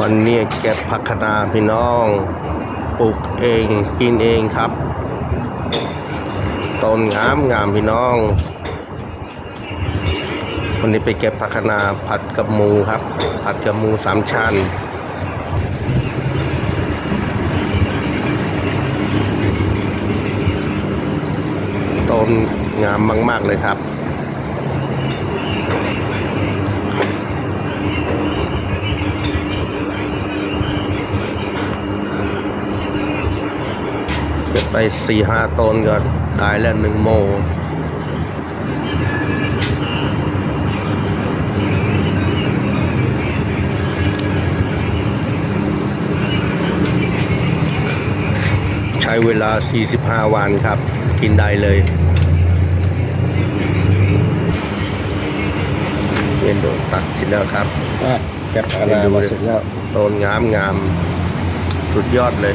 วันนี้เก็บผักคะน้าพี่น้องปลูกเองกินเองครับต้นงามพี่น้องวันนี้ไปเก็บผักคะน้าผัดกับหมูครับผัดกับหมูสามชั้นต้นงามมากๆเลยครับเก็บไป4-5 ต้นก็ได้แล้ว1 โมใช้เวลา45 วันครับกินได้เลยเป็นโดนตัดเสร็จแล้วครับ เก็บอะไรมาเสร็จแล้ว ต้นงามสุดยอดเลย